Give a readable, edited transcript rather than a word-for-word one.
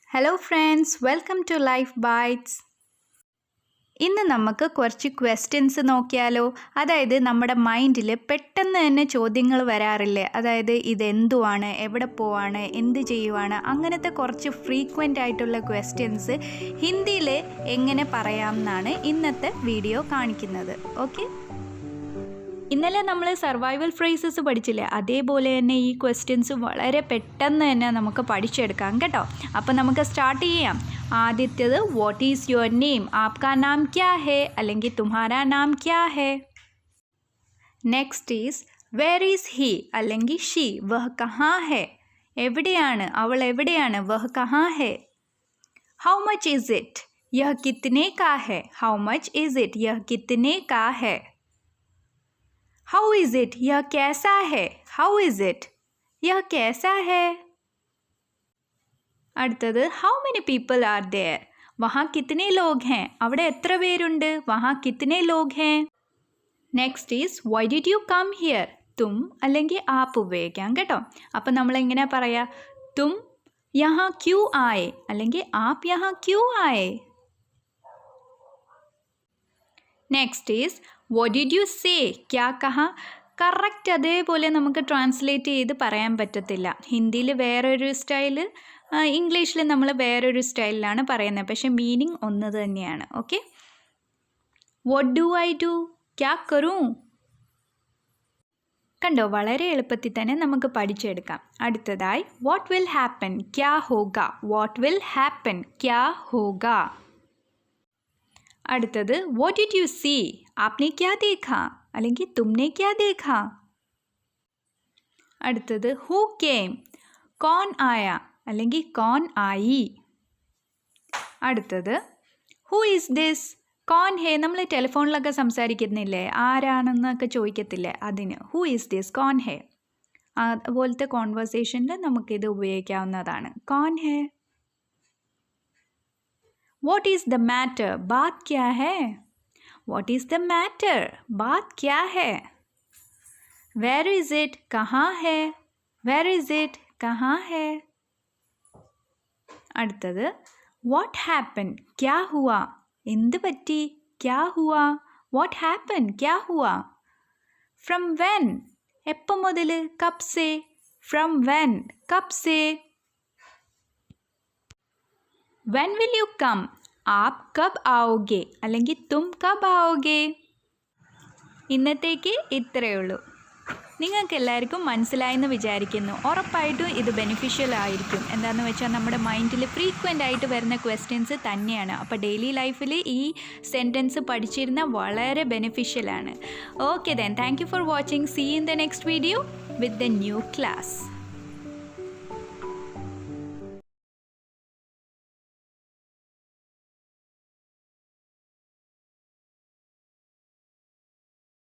Hello friends, welcome to life bytes. ഇന്ന് നമുക്ക് കുറച്ച് ക്വസ്റ്റ്യൻസ് നോക്കിയാലോ. അതായത് നമ്മുടെ മൈൻഡിൽ പെട്ടെന്ന് തന്നെ ചോദ്യങ്ങൾ വരാറില്ലേ, അതായത് ഇതെന്തുവാണ്, എവിടെ പോവാണ്, എന്ത് ചെയ്യുവാണ്, അങ്ങനത്തെ കുറച്ച് ഫ്രീക്വൻ്റ് ആയിട്ടുള്ള ക്വസ്റ്റ്യൻസ് ഹിന്ദിയിൽ എങ്ങനെ പറയാമെന്നാണ് ഇന്നത്തെ വീഡിയോ കാണിക്കുന്നത്. ഓക്കെ, ഇന്നലെ നമ്മൾ സർവൈവൽ ഫ്രേസസ് പഠിച്ചില്ലേ, അതേപോലെ തന്നെ ഈ ക്വസ്റ്റ്യൻസ് വളരെ പെട്ടെന്ന് തന്നെ നമുക്ക് പഠിച്ചെടുക്കാം കേട്ടോ. അപ്പോൾ നമുക്ക് സ്റ്റാർട്ട് ചെയ്യാം. ആദ്യത്തേത് വാട്ട് ഈസ് യുവർ നെയിം, ആപ്കാ നാം ക്യാ ഹേ, അല്ലെങ്കിൽ തുമ്ഹാരാ നാം ക്യാ ഹേ. Next is where is he അല്ലെങ്കിൽ ഷീ, വഹ് കഹാ ഹേ, എവിടെയാണ് അവൾ, എവിടെയാണ്, വഹ് കഹാ ഹേ. ഹൗ മച്ച് ഈസ് ഇറ്റ്, യഹ് കിത്തനെ കാ ഹേ, ഹൗ മച്ച് ഈസ് ഇറ്റ്, യഹ് കിത്തനെ കാ ഹേ. How is it? यह कैसा है? How is it? यह कैसा है? അടുത്തത് how many people are there? वहाँ कितने लोग हैं? അവിടെ എത്ര പേരുണ്ട്? वहाँ कितने लोग हैं? Next is why did you come here? തും അല്ലെങ്കിൽ ആപ്പ് ഉപയോഗിക്കാം കേട്ടോ. അപ്പം നമ്മൾ എങ്ങനെ പറയാ, തും യഹാ ക്യൂ ആയേ അല്ലെങ്കിൽ ആപ്പ് യഹാ ക്യൂ ആയേ. Next is what did you say, ക്യാ കഹാ. കറക്റ്റ് അതേപോലെ നമുക്ക് ട്രാൻസ്ലേറ്റ് ചെയ്ത് പറയാൻ പറ്റത്തില്ല. ഹിന്ദിയിൽ വേറൊരു സ്റ്റൈല്, ഇംഗ്ലീഷിൽ നമ്മൾ വേറൊരു സ്റ്റൈലിലാണ് പറയുന്നത്, പക്ഷേ മീനിങ് ഒന്ന് തന്നെയാണ്. Okay, what do I do, ക്യാ കറൂ. കണ്ടോ, വളരെ എളുപ്പത്തിൽ തന്നെ നമുക്ക് പഠിച്ചെടുക്കാം. അടുത്തതായി വാട്ട് വിൽ ഹാപ്പൻ, ക്യാ ഹോഗ, വാട്ട് വിൽ ഹാപ്പൻ, ക്യാ ഹോഗ. അടുത്തത് വാട്ട് ഡിഡ് യു സീ, ആപ്നെ ക്യാ ദേഖാ അല്ലെങ്കിൽ തുമ്നെ ക്യാ ദേഖാ. അടുത്തത് ഹൂ കേം, കോൺ ആയ അല്ലെങ്കിൽ കോൺ ആയി. അടുത്തത് ഹൂ ഈസ് ദിസ്, കോൺ ഹേ. നമ്മൾ ടെലിഫോണിലൊക്കെ സംസാരിക്കുന്നില്ലേ, ആരാണെന്നൊക്കെ ചോദിക്കത്തില്ലേ, അതിന് ഹൂ ഈസ് ദിസ്, കോൺ ഹേ. അതുപോലത്തെ കോൺവെർസേഷനിൽ നമുക്കിത് ഉപയോഗിക്കാവുന്നതാണ്, കോൺ ഹേ. What is the matter? बात क्या है? What is the matter? बात क्या है? Where is it? कहाँ है? Where is it? कहाँ है? അടുത്തത് what happened? क्या हुआ? എന്ത് പറ്റി? क्या हुआ? What happened? क्या हुआ? From when? എപ്പം മുതൽ? कब से? From when? कब से? When will you come? आप कब आओगे അല്ലെങ്കിൽ തും കബ് आओगे. ഇന്നത്തേക്ക് ഇത്രയേ ഉള്ളൂ. നിങ്ങൾക്ക് എല്ലാവർക്കും മനസ്സിലായെന്ന് വിചാരിക്കുന്നു. ഉറപ്പായിട്ടും ഇത് ബെനിഫിഷ്യൽ ആയിരിക്കും. എന്താണെന്ന് വെച്ചാൽ നമ്മുടെ മൈൻഡിൽ ഫ്രീക്വൻ്റ് ആയിട്ട് വരുന്ന ക്വസ്റ്റ്യൻസ് തന്നെയാണ്. അപ്പോൾ ഡെയിലി ലൈഫിൽ ഈ സെൻറ്റൻസ് പഠിച്ചിരുന്ന വളരെ ബെനിഫിഷ്യലാണ്. Okay then, thank you for watching. See in the next video with the new class.